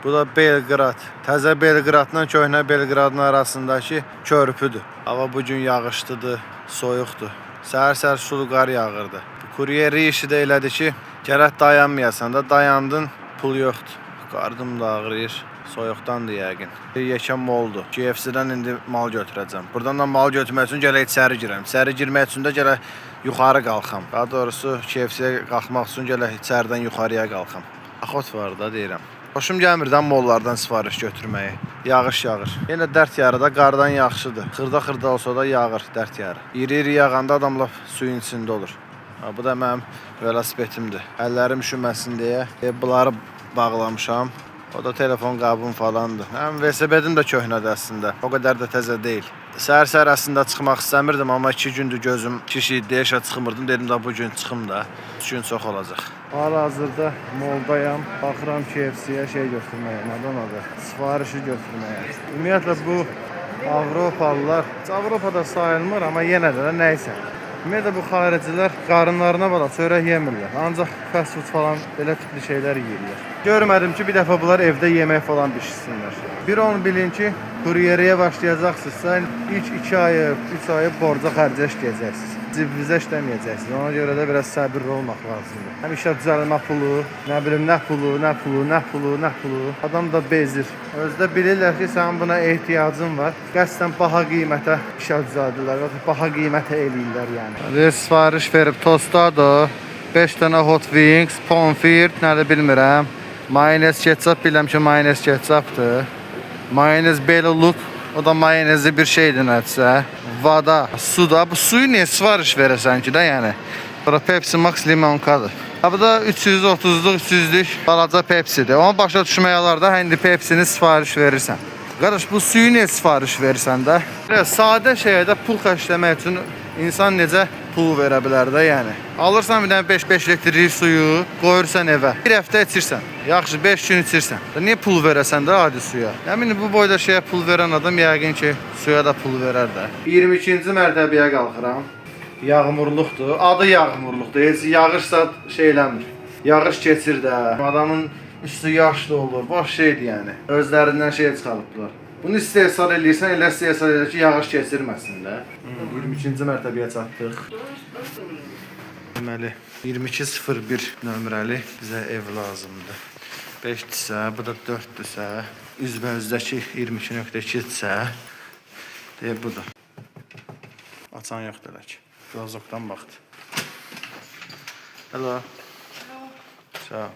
Bu da Belqrad. Təzə Belqradla köhnə Belqradın arasındakı körpüdür. Hava bugün yağışlıdır, soyuqdur. Səhər-səhər sulu qar yağırdı. Kuryeri işi də elədi ki, gərək dayanmayasan da, dayandın, pul yoxdur. Qardım da ağrıyır. Soyuqdandır yəqin. Yekən moldu. KFC-dən indi mal götürəcəm. Buradan da mal götürmək üçün gərək içəri girəm. İçəri girmək üçün də gərək yuxarı qalxam. Daha doğrusu KFC-yə qalxmaq üçün gərək içəridən yuxarıya qalxam. Axot var da deyirəm. Xoşum gəlmirdən mollardan sifariş götürməyi. Yağış yağır. Yenə dərd yarı da qardan yaxşıdır. Xırda olsa da yağır dərd yarı. İri-iri yağanda adamlar suyun içində olur. Bu da mənim velosipetimdir. Əllərim üşüməsin deyə bunları bağlamışam. O da telefon qabım falandır. Həm velosipetim də köhnədir əslində. O qədər də təzə deyil. Səhər-səhər əslində çıxmaq istəmirdim, amma 2 gündür gözüm kişiydi, işə çıxmırdım. Dedim də bugün çıxım da. 3 gün çox olacaq. Hal-hazırda moldayam. Baxıram KFC-yə şey götürməyə, nədən adı? Sifarişi götürməyə. Ümumiyyətlə bu Avropalılar, Avropada sayılmır, amma yenə də nəysə. Ümumiyyətlə bu xaricilər qarınlarına bala çörək yemirlər. Ancaq fast food falan belə tipli şeylər yeyirlər. Görmədim ki, bir dəfə bunlar evdə yemək falan bişirsinlər. Bir onu bilin ki, kuryeriyə başlayacaqsınızsa, ilk 2 ayı, 3 ayı borca xərcə işləyəcəksiniz. Cibinizə işləməyəcəksiniz. Ona görə də biraz səbirli olmaq lazımdır. Həm işə düzəlmə pulu, nə bilim, nə pulu. Adam da bezir. Özdə bilirlər ki, sənin buna ehtiyacın var. Qəsdən baha qiymətə işə düzəldirlər, baha qiymətə eləyirlər yəni. Sifariş verib tostado, 5 dənə hot wings, pomfrit, nədir bilmirəm. Mayonez ketçap, biləm ki, mayonez ketçapdır. Mayonez beluluk, o da mayonezli bir şeydir nədirsə. Vada, suda. Bu suyu niyə sifariş verəsən ki də yəni? Sonra Pepsi Max limonkadır. Bu da 330'luk, 300'lük balaca Pepsi'dir. Ona başa düşmək olar da, indi Pepsi'ni sifariş verirsən. Qardaş, bu suyu niyə sifariş verirsən də? Sadə şeyə də pul xərcləmək üçün insan necə pul verə bilər də yəni. Alırsan bir dənə 5 litrik suyu, qoyursan evə. Bir həftə içirsən. Yaxşı 5 gün içirsən. Niyə pul verəsən də adi suya? Əminim bu boyda şeyə pul verən adam yəqin ki, suya da pul verər də. 22-ci mərtəbəyə qalxıram. Yağmurluqdur. Adı yağmurluqdur. Heç yağışsa şey eləmir. Yağış keçir də. Adamın üstü yaşlı olur. Boş şeydir yəni. Özlərindən şey çıxarıblar. Bunu istehsal edirsən, elə istehsal edir ki, yağış keçirməsin də. 22-ci mərtəbəyə çatdıq. Deməli, 2201 nömrəli bizə ev lazımdır. 5-dirsə, bu da 4-dirsə, üzbəüzdəki 22.2-dirsə, deyə bu da. Açan yoxdur elə ki. Qazokdan baxdı. Hello. Sağ ol.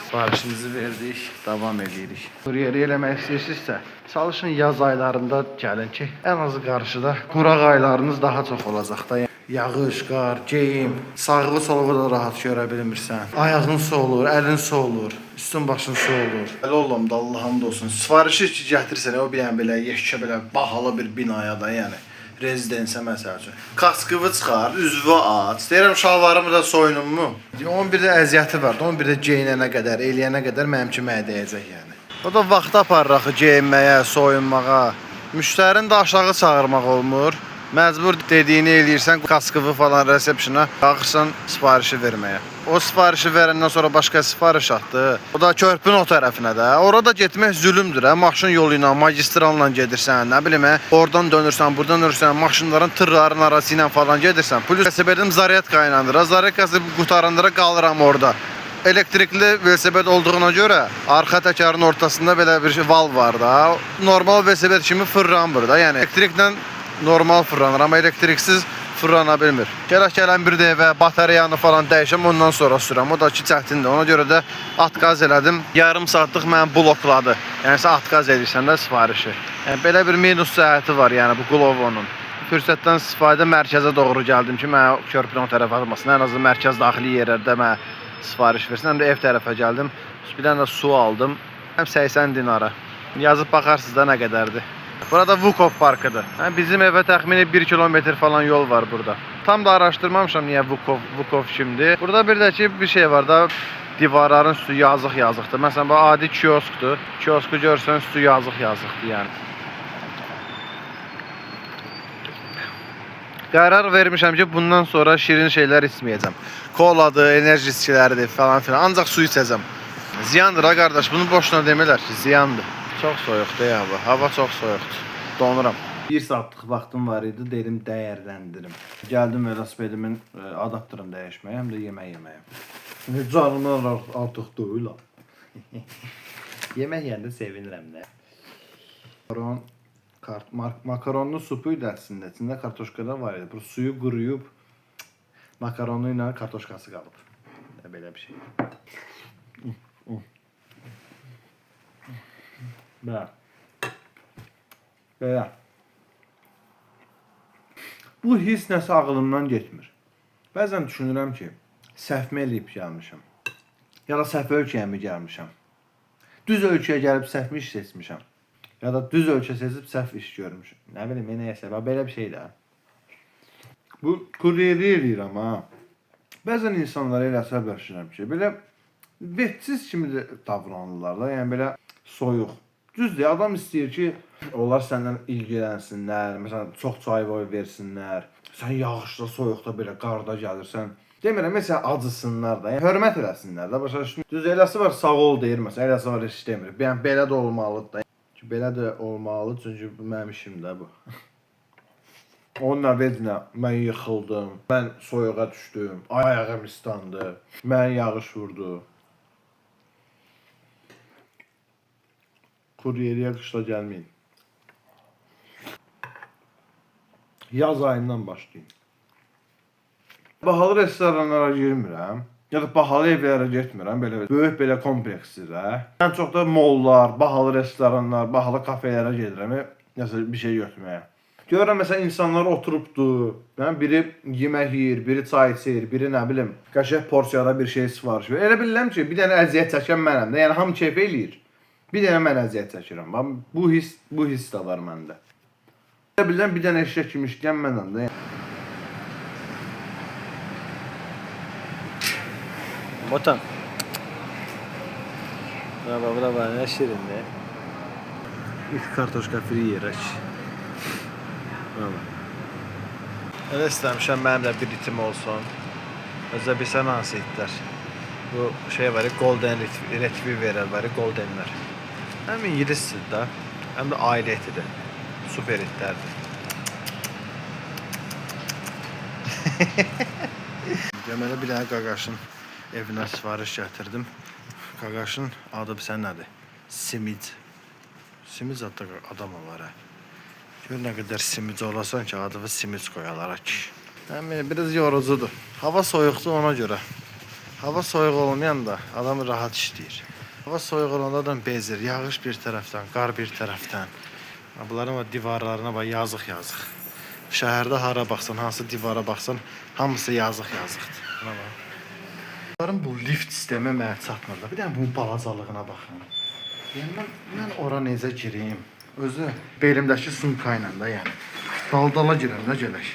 Sifarişimizi verdik, davam edirik. Kuryeri eləmək istəyirsinizsə, çalışın yaz aylarında gəlin ki, ən azı qarşıda quraq aylarınız daha çox olacaq da. Yağış, qar, geyim, sağlı soluğu da rahat görə bilmirsən. Ayağın su olur, əlin su olur, üstün başın su olur. Elə oğlum da Allah'ım da olsun. Sifarişi ki gətirsən, o bir belə yeşkə belə bahalı bir binaya da yəni. Rezidensiya məsəl üçün. Kaskıvı çıxar, üzvü aç. Deyirəm şalvarımı da soyunum mu? Onun bir də əziyyəti var. Onun bir də geyinənə qədər, eləyənə qədər mənim kimi dəyəcək yəni. O da vaxt aparır geyinməyə, soyunmağa. Müştərini də aşağı çağırmaq olmur. Məcbur dediyini eləyirsən, kaskıvı falan resepsiyona qalxırsan sifarişi verməyə. O sifarişi verəndən sonra başqa sifariş atdı. O da körpünün o tərəfinə də. Orada getmək zülümdür. Maşın yolu ilə, magistralla gedirsən, nə bilim, oradan dönürsən, buradan dönürsən, maşınların, tırların arası ilə falan gedirsən. Plus velosipedim zaryadka ilə. Zaryadkası qutarındıra qalıram orada. Elektrikli velosiped olduğuna görə arxa təkərin ortasında belə bir val var da. Normal velosiped kimi fırlanmır da. Yəni elektriklə normal fırlanır, amma elektriksiz fırlana bilmir. Gələn bir də evə batareyanı falan dəyişəm, ondan sonra sürəm. O da ki çətindir. Ona görə də atqaz elədim. Yarım saatlıq mənə blokladı. Yəni sən atqaz edirsən də sifarişi. Yəni belə bir minus cəhəti var, yəni bu Glovo'nun. Fürsətdən istifadə mərkəzə doğru gəldim ki, mənə körpünün o tərəfə atmasın. Ən azından mərkəz daxili yerlərdə mənə sifariş versin. Həm də ev tərəfə gəldim. Bir dənə də su aldım. Həm 80 dinara. Yazıb baxarsınız da nə qədərdir. Burada Vukov parkıdır. Bizim evə təxmini 1 kilometr falan yol var burada. Tam da araşdırmamışam niyə Vukov kimdir. Burada bir də ki bir şey var da, divarların üstü yazıq-yazıqdır. Məsələn, bu adi kioskdur. Kiosku görsən üstü yazıq-yazıqdır yəni. Qərar vermişəm ki, bundan sonra şirin şeylər içməyəcəm. Koladır, enerji içkiləridir falan filan. Ancaq su içəcəm. Ziyandır ha qardaş, bunu boşuna demirlər ki, ziyandır. Çox soyuqdur ya hava. Hava çox soyuqdur. Donuram. 1 saatlıq vaxtım var idi, dedim dəyərləndirim. Gəldim velosipedimin adapterını dəyişməyə, həm də yemək yeməyə. Canımdan artıq deyil ha. Yemək yeyəndə sevinirəm də. Makaronlu supu idi əslində. İçində kartoşka da var idi. Bu suyu quruyub makaronlu ilə kartoşkası qalıb. Belə bir şey. Belə. Bu his nəsə ağlımdan getmir. Bəzən düşünürəm ki, səhvmi eləyib gəlmişəm. Ya da səhv ölkəyə mi gəlmişəm. Düz ölkəyə gəlib səhv iş seçmişəm. Ya da düz ölkə seçib səhv iş görmüşəm. Nə bilim, nəyəsə, belə bir şey də. Bu kuryeri eləyirəm ha. Bəzən insanlara elə əsəbləşirəm ki, belə vetsiz kimi də davranırlar da, yəni belə soyuq. Düzdür, adam istəyir ki, onlar səndən ilgilənsinlər, məsələn, çox çay versinlər, sən yağışda, soyuqda belə qarda gəlirsən. Demirəm, məsələn, acısınlar da, yəni hörmət eləsinlər də, başa düşdün. Düz eləsi var, sağ ol deyir, məsələn, eləsi var, heç demir. Yəni, belə də olmalıdır da. Belə də olmalı, çünki mənim işim də bu. Onun əvəzinə mən yıxıldım, mən soyuğa düşdüm, ayağım islandı, mən yağış vurdu. Kuryeriyə qışda gəlməyin. Yaz ayından başlayın. Bahalı restoranlara girmirəm, ya da bahalı evlərə getmirəm, böyük belə komplekslərə. Ən çox da mollar, bahalı restoranlar, bahalı kafelərə gedirəm, nəsə bir şey götürməyə. Görürəm, məsələn, insanlar oturubdur, biri yemək yeyir, biri çay içir, biri nə bilim, qəşəng porsiyada bir şey sifariş verir. Elə bilirəm ki, bir dənə əziyyət çəkən mənəm də, yəni hamı keyf eləyir. Bir dənə mən əziyyət çəkirəm. Bu his də var məndə. Elə bilirəm, bir dənə eşək kimi işləyən mənəm də. Botan. Bravo, nə şirindir. İlk kartoşka fri yerək. Bravo. Elə istəmişəm, mənim də bir itim olsun. Özə bilsən hansı itlər. Bu şey var, Golden Retriever var, Goldenlər. Həm İngilisdir də, həm də ailə etidir. Super itlərdir. Deməli, bir dənə qaqaşın evinə sifariş gətirdim. Qaqaşın adı bilsən nədir? Simid. Simid adda adam olar. Gör nə qədər simid olasan ki, adını simid qoyalar ki. Biraz yorucudur. Hava soyuqdur ona görə. Hava soyuq olmayan da adam rahat işləyir. Hava soyuq olanda da bezir. Yağış bir tərəfdən, qar bir tərəfdən. Bunların divarlarına bax, yazıq. Şəhərdə hara baxsan, hansı divara baxsan, hamısı yazıq-yazıqdır. Bunların bu lift sistemi mənə çatmır da. Bir dənə bunun balacalığına baxın. Yəni, mən ora necə gireyim? Özü belimdəki sumka ilə də, yəni. Daldala girəm də gələk.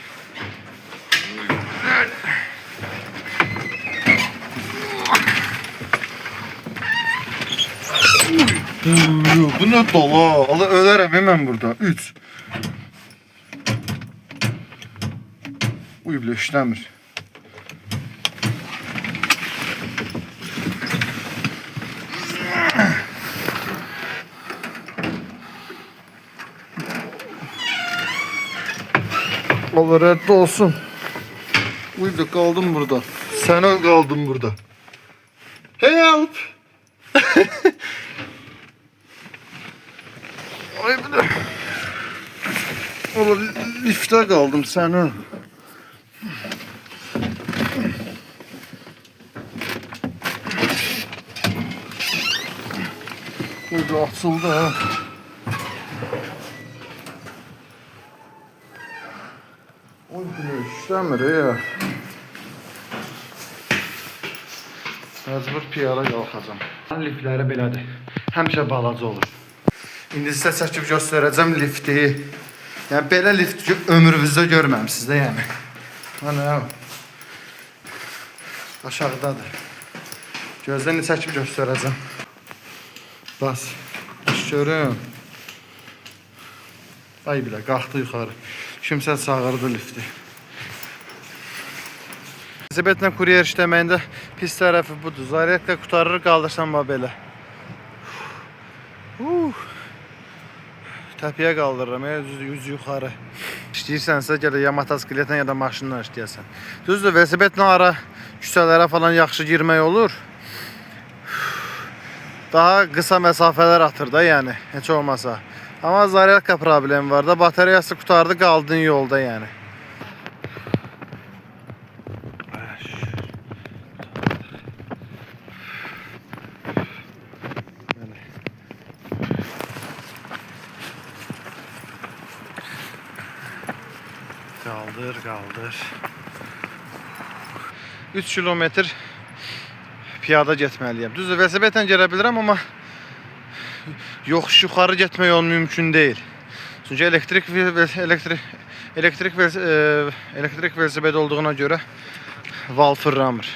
Bu nə dala? Allah ölərəm mən burada. 3. Uy, bilə işləmir. Allah rədd olsun. Uy, bilə qaldım burada. Sən qaldım burada. Help! Ay bilə. Allah, liftə qaldım sənin. Burada açıldı ha. Oy bilə, işləmir ya. Məcbur piyada qalxacam. Liftləri belədir. Həmişə balaca olur. İndi sizə çəkib göstərəcəm lifti. Yəni belə lift ömrünüzdə görməmisiniz də yəni. Ana. Aşağıdadır. Gözdən çəkib göstərəcəm. Bas. Görün. Ay bilə, qalxdı yuxarı. Kimsə çağırdı lifti. Velosipedlə kuryer işləməyində pis tərəfi budur. Zaryadka qutarır, qaldırsan bax belə. Təpiyə qaldırıram, yüz yuxarı. İşləyirsənsə gələ ya motosikletlə ya da maşınla işləyəsən. Düzdür, velosipedlə ara küçələrə falan yaxşı girmək olur. Daha qısa məsafələr atır da, yəni, heç olmasa. Amma zaryadka problemi var da, batareyası qutardı, qaldın yolda, yəni. Qaldır. 3 kilometr piyada getməliyəm. Düzdür, velosipedlə gələ bilirəm, amma yoxuş yuxarı getmək onun mümkün deyil. Çünki elektrik velosiped olduğuna görə val fırlamır.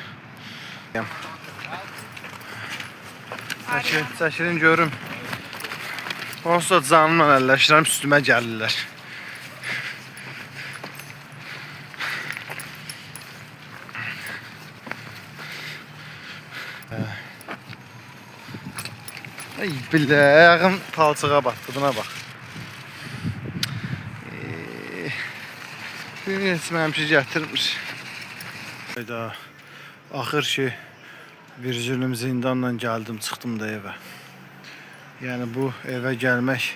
Çəkilin görüm. Onsuz da canımla əlləşirəm, üstümə gəlirlər. Ay bilə, ayağım palçığa batdı, buna bax. Heç mənimki gətirmiş. Axır ki, bir zülüm zindanla gəldim, çıxdım da evə. Yəni bu evə gəlmək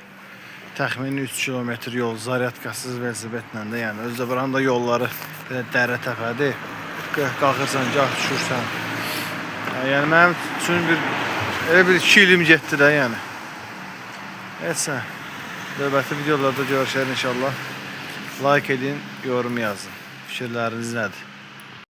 təxmini 3 kilometr yol, zaryadkasız velosipedlə də, yəni özdə buranın da yolları belə dərə təpədir. Qalxırsan, gah düşürsən. Yəni mənim üçün elə bir 2 ilim getdi də, yəni. Neysə, növbəti videolarda görüşər inşallah. Like edin, yorum yazın. Fikirləriniz nədir?